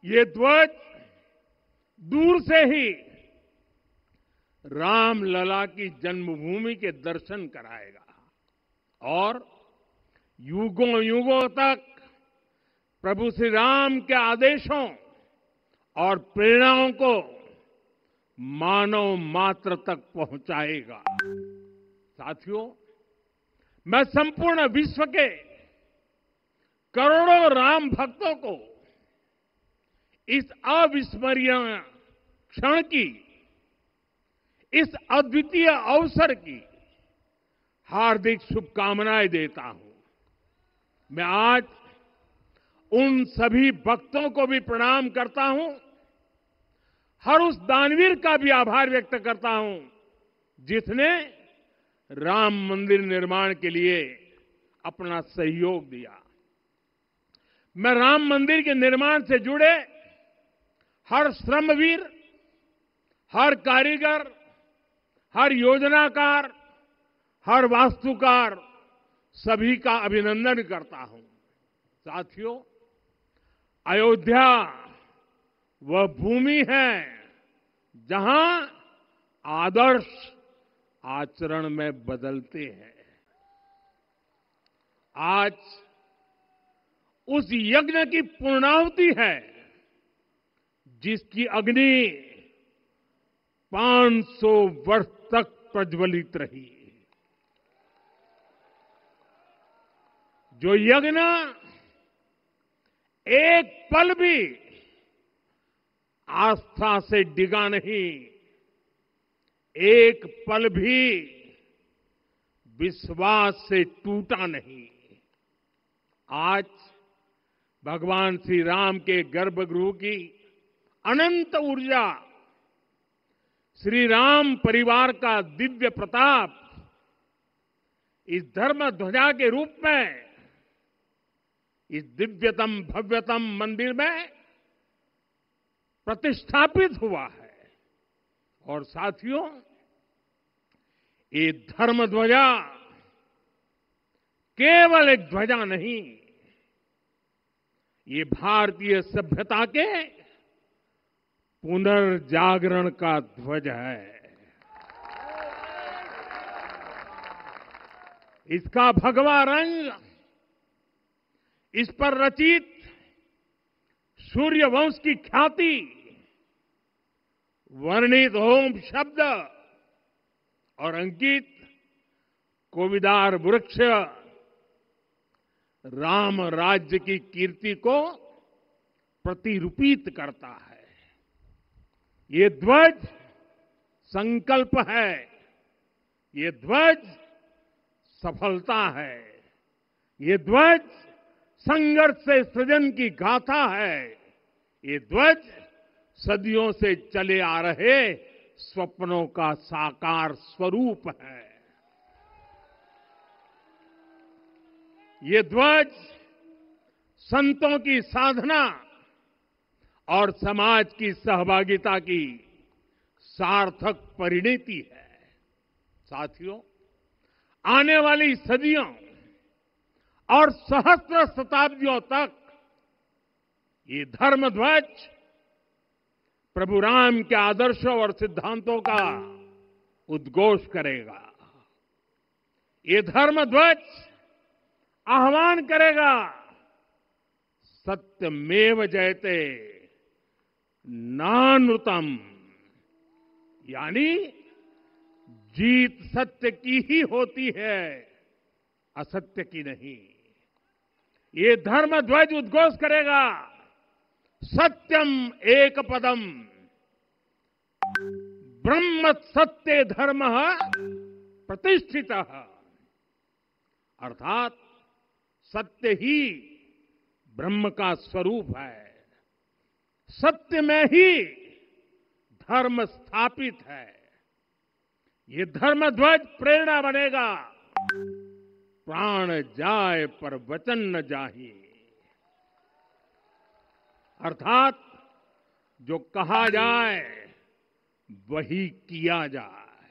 ये ध्वज दूर से ही रामलला की जन्मभूमि के दर्शन कराएगा और युगों युगों तक प्रभु श्री राम के आदेशों और प्रेरणाओं को मानव मात्र तक पहुंचाएगा। साथियों, मैं संपूर्ण विश्व के करोड़ों राम भक्तों को इस अविस्मरणीय क्षण की, इस अद्वितीय अवसर की हार्दिक शुभकामनाएं देता हूं। मैं आज उन सभी भक्तों को भी प्रणाम करता हूं, हर उस दानवीर का भी आभार व्यक्त करता हूं जिसने राम मंदिर निर्माण के लिए अपना सहयोग दिया। मैं राम मंदिर के निर्माण से जुड़े हर श्रमवीर, हर कारीगर, हर योजनाकार, हर वास्तुकार, सभी का अभिनंदन करता हूं। साथियों, अयोध्या वह भूमि है जहां आदर्श आचरण में बदलते हैं। आज उस यज्ञ की पूर्णाहुति है जिसकी अग्नि 500 वर्ष तक प्रज्वलित रही। जो यज्ञ एक पल भी आस्था से डिगा नहीं, एक पल भी विश्वास से टूटा नहीं। आज भगवान श्री राम के गर्भगृह की अनंत ऊर्जा, श्री राम परिवार का दिव्य प्रताप इस धर्म ध्वजा के रूप में इस दिव्यतम भव्यतम मंदिर में प्रतिष्ठापित हुआ है। और साथियों, ये धर्म ध्वजा केवल एक ध्वजा नहीं, ये भारतीय सभ्यता के पुनर्जागरण का ध्वज है। इसका भगवा रंग, इस पर रचित सूर्य वंश की ख्याति, वर्णित ओम शब्द और अंकित कोविदार वृक्ष राम राज्य की कीर्ति को प्रतिरूपित करता है। ये ध्वज संकल्प है, ये ध्वज सफलता है, ये ध्वज संघर्ष से सृजन की गाथा है, ये ध्वज सदियों से चले आ रहे स्वप्नों का साकार स्वरूप है। ये ध्वज संतों की साधना और समाज की सहभागिता की सार्थक परिणति है। साथियों, आने वाली सदियों और सहस्त्र शताब्दियों तक ये धर्म ध्वज प्रभु राम के आदर्शों और सिद्धांतों का उद्घोष करेगा। ये धर्म ध्वज आह्वान करेगा, सत्यमेव जयते नानृतम, यानी जीत सत्य की ही होती है, असत्य की नहीं। ये धर्म ध्वज उद्घोष करेगा, सत्यम एक पदम ब्रह्म सत्य धर्म प्रतिष्ठित, अर्थात सत्य ही ब्रह्म का स्वरूप है, सत्य में ही धर्म स्थापित है। ये धर्म ध्वज प्रेरणा बनेगा, प्राण जाए पर वचन न जाहि, अर्थात जो कहा जाए वही किया जाए।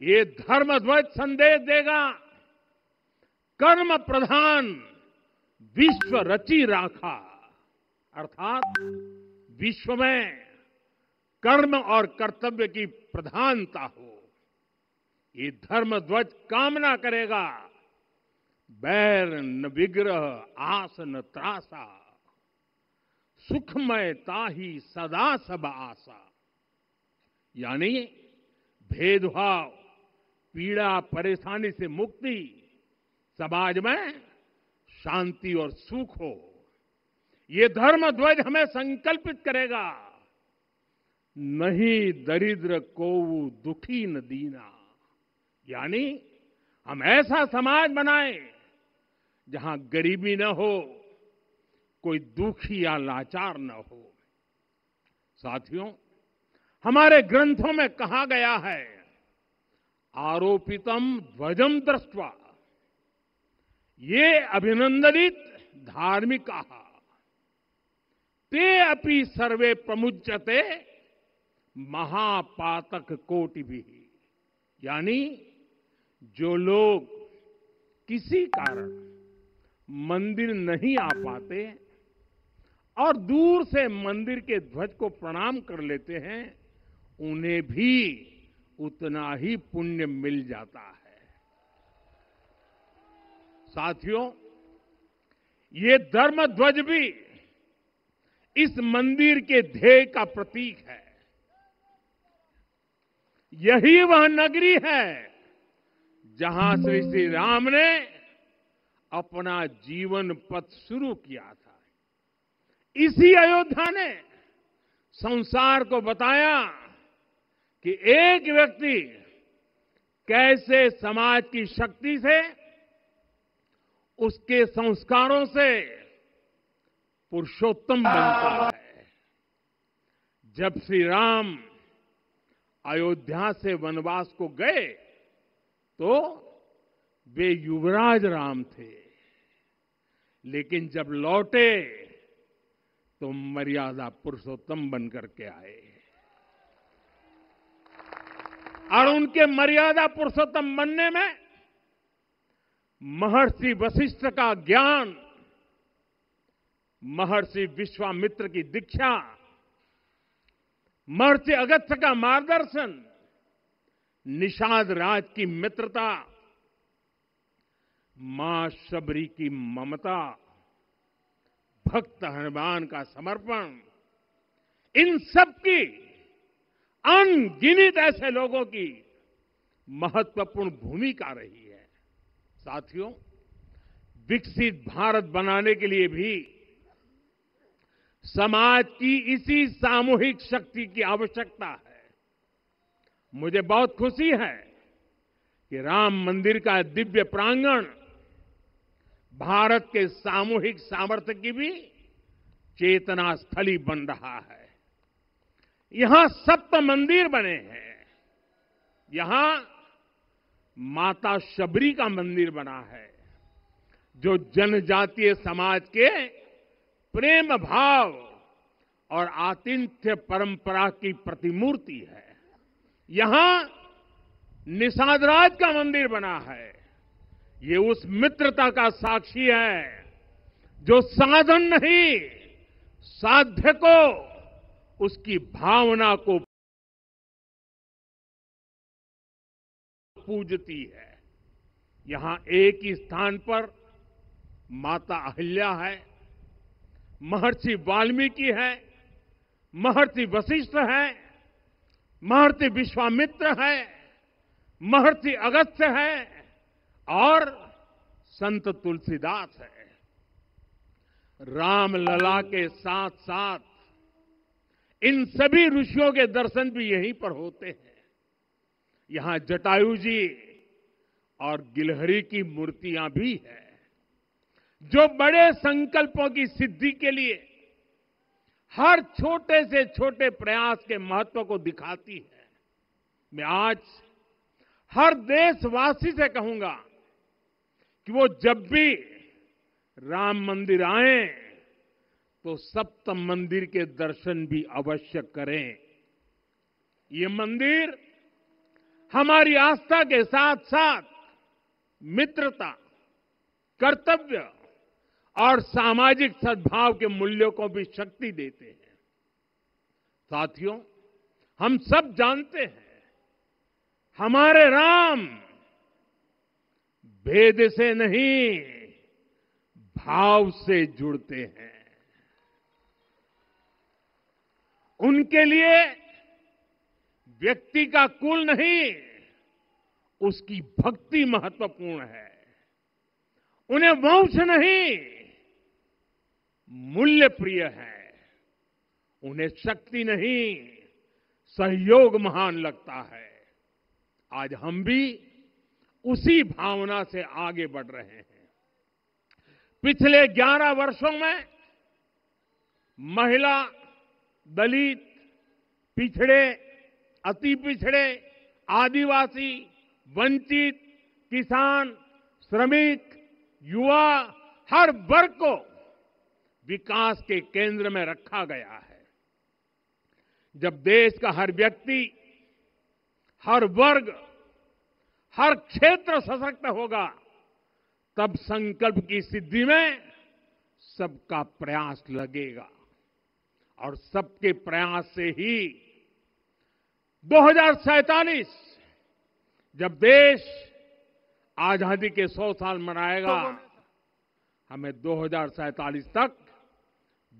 ये धर्म ध्वज संदेश देगा, कर्म प्रधान विश्व रची राखा, अर्थात विश्व में कर्म और कर्तव्य की प्रधानता हो। ये धर्म ध्वज कामना करेगा, बैर न विग्रह आस न त्रासा, सुखमय ताहि सदा सब आशा। यानी भेदभाव, पीड़ा, परेशानी से मुक्ति, समाज में शांति और सुख हो। ये धर्म ध्वज हमें संकल्पित करेगा, नहीं दरिद्र को दुखी न दीना। यानी हम ऐसा समाज बनाएं जहां गरीबी न हो, कोई दुखी या लाचार न हो। साथियों, हमारे ग्रंथों में कहा गया है, आरोपितम ध्वजम दृष्ट्वा ये अभिनंदनित धार्मिका ते अपि सर्वे प्रमुच्यते महापातक कोटि भी। यानी जो लोग किसी कारण मंदिर नहीं आ पाते और दूर से मंदिर के ध्वज को प्रणाम कर लेते हैं, उन्हें भी उतना ही पुण्य मिल जाता है। साथियों, ये धर्म ध्वज भी इस मंदिर के ध्येय का प्रतीक है। यही वह नगरी है जहां श्री राम ने अपना जीवन पथ शुरू किया था। इसी अयोध्या ने संसार को बताया कि एक व्यक्ति कैसे समाज की शक्ति से, उसके संस्कारों से पुरुषोत्तम बनता है। जब श्री राम अयोध्या से वनवास को गए तो वे युवराज राम थे, लेकिन जब लौटे तो मर्यादा पुरुषोत्तम बनकर के आए। और उनके मर्यादा पुरुषोत्तम बनने में महर्षि वशिष्ठ का ज्ञान, महर्षि विश्वामित्र की दीक्षा, महर्षि अगस्त्य का मार्गदर्शन, निषाद राज की मित्रता, मां शबरी की ममता, भक्त हनुमान का समर्पण, इन सब की अनगिनत ऐसे लोगों की महत्वपूर्ण भूमिका रही है। साथियों, विकसित भारत बनाने के लिए भी समाज की इसी सामूहिक शक्ति की आवश्यकता है। मुझे बहुत खुशी है कि राम मंदिर का दिव्य प्रांगण भारत के सामूहिक सामर्थ्य की भी चेतना स्थली बन रहा है। यहां सप्त मंदिर बने हैं। यहां माता शबरी का मंदिर बना है, जो जनजातीय समाज के प्रेम भाव और आतिथ्य परंपरा की प्रतिमूर्ति है। यहां निषादराज का मंदिर बना है। ये उस मित्रता का साक्षी है जो साधन नहीं, साध्य को, उसकी भावना को पूजती है। यहां एक ही स्थान पर माता अहिल्या है, महर्षि वाल्मीकि है, महर्षि वशिष्ठ है, महर्षि विश्वामित्र है, महर्षि अगस्त्य है और संत तुलसीदास है। राम लला के साथ साथ इन सभी ऋषियों के दर्शन भी यहीं पर होते हैं। यहां जटायु जी और गिलहरी की मूर्तियां भी है, जो बड़े संकल्पों की सिद्धि के लिए हर छोटे से छोटे प्रयास के महत्व को दिखाती है। मैं आज हर देशवासी से कहूंगा कि वो जब भी राम मंदिर आए तो सप्त मंदिर के दर्शन भी अवश्य करें। ये मंदिर हमारी आस्था के साथ साथ मित्रता, कर्तव्य और सामाजिक सद्भाव के मूल्यों को भी शक्ति देते हैं। साथियों, हम सब जानते हैं हमारे राम भेद से नहीं भाव से जुड़ते हैं। उनके लिए व्यक्ति का कुल नहीं, उसकी भक्ति महत्वपूर्ण है। उन्हें वंश नहीं, मूल्य प्रिय है। उन्हें शक्ति नहीं, सहयोग महान लगता है। आज हम भी उसी भावना से आगे बढ़ रहे हैं। पिछले 11 वर्षों में महिला, दलित, पिछड़े, अति पिछड़े, आदिवासी, वंचित, किसान, श्रमिक, युवा, हर वर्ग को विकास के केंद्र में रखा गया है। जब देश का हर व्यक्ति, हर वर्ग, हर क्षेत्र सशक्त होगा, तब संकल्प की सिद्धि में सबका प्रयास लगेगा। और सबके प्रयास से ही 2047 जब देश आजादी के 100 साल मनाएगा, हमें 2047 तक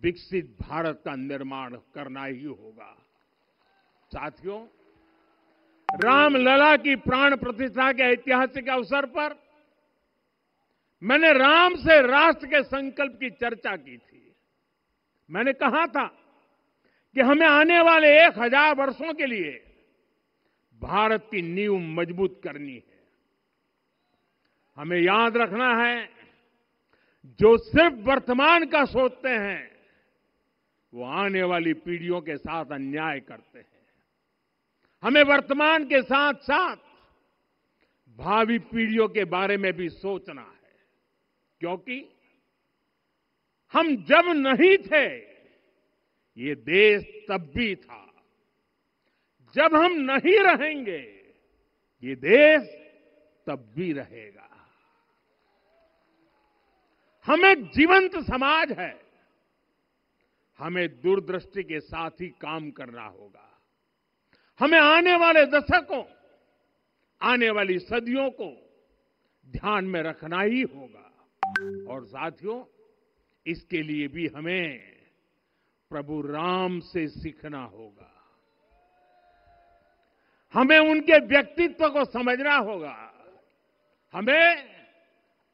विकसित भारत का निर्माण करना ही होगा। साथियों, रामलला की प्राण प्रतिष्ठा के ऐतिहासिक अवसर पर मैंने राम से राष्ट्र के संकल्प की चर्चा की थी। मैंने कहा था कि हमें आने वाले 1000 वर्षों के लिए भारत की नींव मजबूत करनी है। हमें याद रखना है, जो सिर्फ वर्तमान का सोचते हैं वो आने वाली पीढ़ियों के साथ अन्याय करते हैं। हमें वर्तमान के साथ साथ भावी पीढ़ियों के बारे में भी सोचना है, क्योंकि हम जब नहीं थे ये देश तब भी था, जब हम नहीं रहेंगे ये देश तब भी रहेगा। हम एक जीवंत समाज है, हमें दूरदृष्टि के साथ ही काम करना होगा। हमें आने वाले दशकों, आने वाली सदियों को ध्यान में रखना ही होगा। और साथियों, इसके लिए भी हमें प्रभु राम से सीखना होगा। हमें उनके व्यक्तित्व को समझना होगा। हमें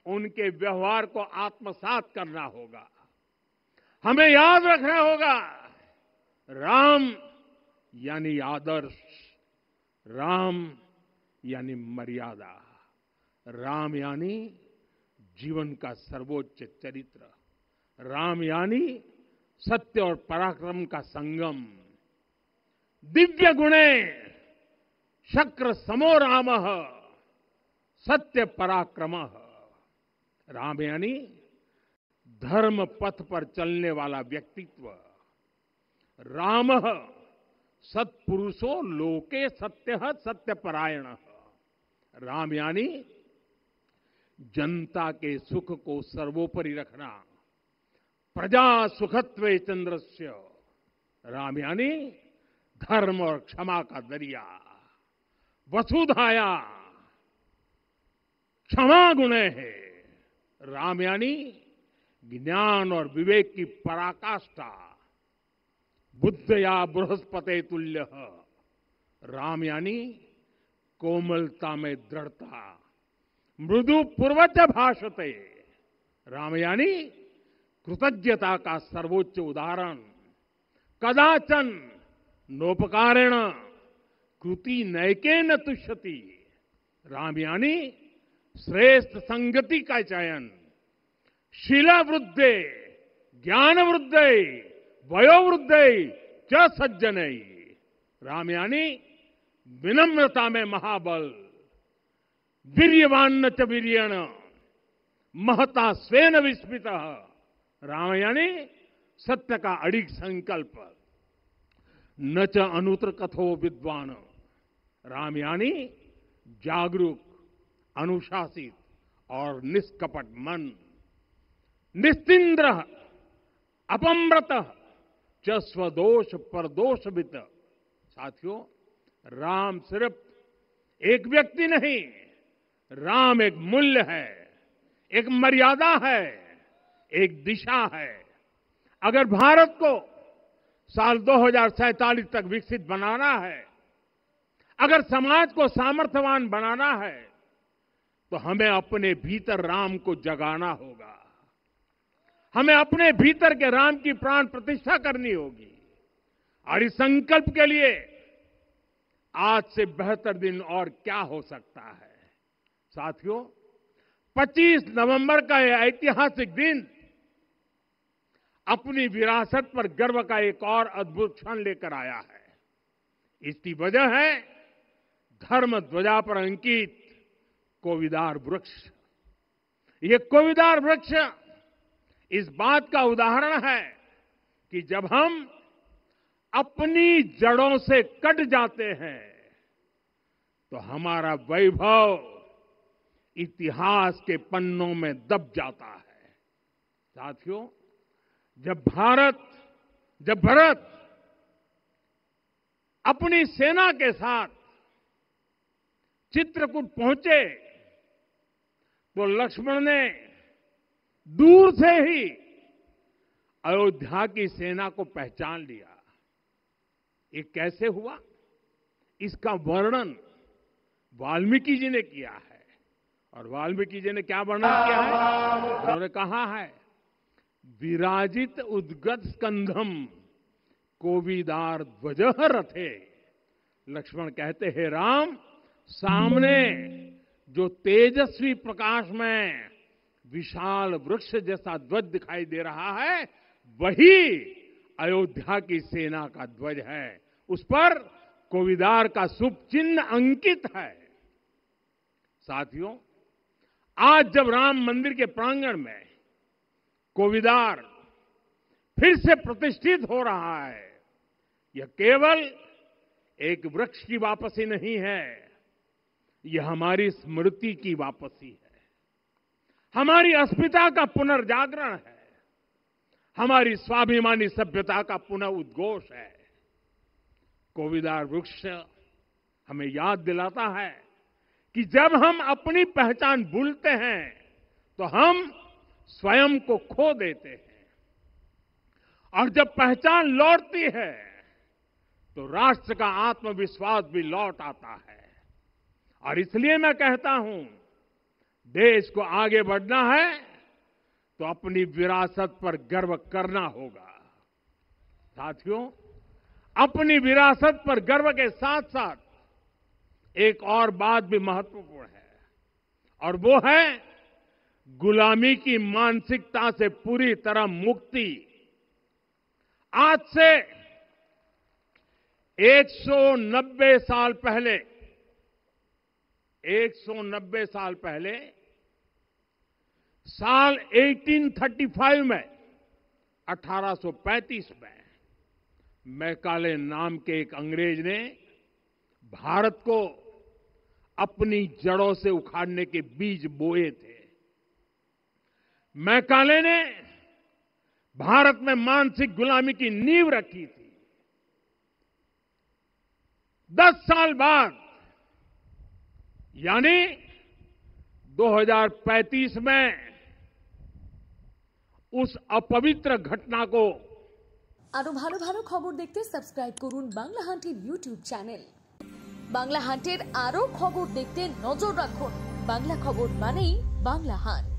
उनके व्यवहार को आत्मसात करना होगा। हमें याद रखना होगा, राम यानी आदर्श, राम यानी मर्यादा, राम यानी जीवन का सर्वोच्च चरित्र, राम यानी सत्य और पराक्रम का संगम। दिव्य गुणे शक्र समो रामः सत्य पराक्रमः। राम यानी धर्म पथ पर चलने वाला व्यक्तित्व। रामः सत्पुरुषो लोके सत्यः सत्यपरायणः। राम यानी जनता के सुख को सर्वोपरि रखना। प्रजा सुखत्वे चंद्रस्य। राम यानी धर्म और क्षमा का दरिया। वसुधाया क्षमा गुणे है। राम यानी ज्ञान और विवेक की पराकाष्ठा। बुद्ध या बृहस्पति तुल्य। राम यानी कोमलता में दृढ़ता। मृदु पूर्वज भाषते। राम यानी कृतज्ञता का सर्वोच्च उदाहरण। कदाचन नोपकारेण कृति नैकेन तुष्यति। राम यानी श्रेष्ठ संगति का चयन। शीला वृद्धे ज्ञान वृद्धे वयोवृद्धे च सज्जनई। राम यानी विनम्रता में महाबल। वीर्यवान च वीर्यण महता स्वेन विस्मितः। राम यानी सत्य का अडिग संकल्प। न च अनुत्र कथो विद्वान। राम यानी जागरूक, अनुशासित और निष्कपट मन। निस्तिंद्र अपम्रत च स्वदोष परदोषवित। साथियों, राम सिर्फ एक व्यक्ति नहीं, राम एक मूल्य है, एक मर्यादा है, एक दिशा है। अगर भारत को साल 2047 तक विकसित बनाना है, अगर समाज को सामर्थ्यवान बनाना है, तो हमें अपने भीतर राम को जगाना होगा। हमें अपने भीतर के राम की प्राण प्रतिष्ठा करनी होगी। और इस संकल्प के लिए आज से बेहतर दिन और क्या हो सकता है। साथियों, 25 नवंबर का यह ऐतिहासिक दिन अपनी विरासत पर गर्व का एक और अद्भुत क्षण लेकर आया है। इसकी वजह है धर्म ध्वजा पर अंकित कोविदार वृक्ष। ये कोविदार वृक्ष इस बात का उदाहरण है कि जब हम अपनी जड़ों से कट जाते हैं तो हमारा वैभव इतिहास के पन्नों में दब जाता है। साथियों, जब भरत अपनी सेना के साथ चित्रकूट पहुंचे तो लक्ष्मण ने दूर से ही अयोध्या की सेना को पहचान लिया। ये कैसे हुआ, इसका वर्णन वाल्मीकि जी ने किया है। और वाल्मीकि जी ने क्या वर्णन किया है? उन्होंने कहा है, विराजित उद्गत स्कंधम कोविदार ध्वजः रथे। लक्ष्मण कहते हैं, राम, सामने जो तेजस्वी प्रकाश में विशाल वृक्ष जैसा ध्वज दिखाई दे रहा है, वही अयोध्या की सेना का ध्वज है। उस पर कोविदार का शुभ चिन्ह अंकित है। साथियों, आज जब राम मंदिर के प्रांगण में कोविदार फिर से प्रतिष्ठित हो रहा है, यह केवल एक वृक्ष की वापसी नहीं है, यह हमारी स्मृति की वापसी है, हमारी अस्मिता का पुनर्जागरण है, हमारी स्वाभिमानी सभ्यता का पुनः उद्घोष है। कोविदार वृक्ष हमें याद दिलाता है कि जब हम अपनी पहचान भूलते हैं तो हम स्वयं को खो देते हैं, और जब पहचान लौटती है तो राष्ट्र का आत्मविश्वास भी लौट आता है। और इसलिए मैं कहता हूं, देश को आगे बढ़ना है तो अपनी विरासत पर गर्व करना होगा। साथियों, अपनी विरासत पर गर्व के साथ साथ एक और बात भी महत्वपूर्ण है, और वो है गुलामी की मानसिकता से पूरी तरह मुक्ति। आज से 190 साल पहले 190 साल पहले साल 1835 में 1835 में मैकाले नाम के एक अंग्रेज ने भारत को अपनी जड़ों से उखाड़ने के बीज बोए थे। मैकाले ने भारत में मानसिक गुलामी की नींव रखी थी। 10 साल बाद यानी 2035 में उस अपवित्र घटना को আরো ভালো ভালো খবর দেখতে সাবস্ক্রাইব করুন বাংলা হান্টের ইউটিউব চ্যানেল। বাংলা হান্টের আরো খবর দেখতে নজর রাখুন। বাংলা খবর মানেই বাংলা হান্ট।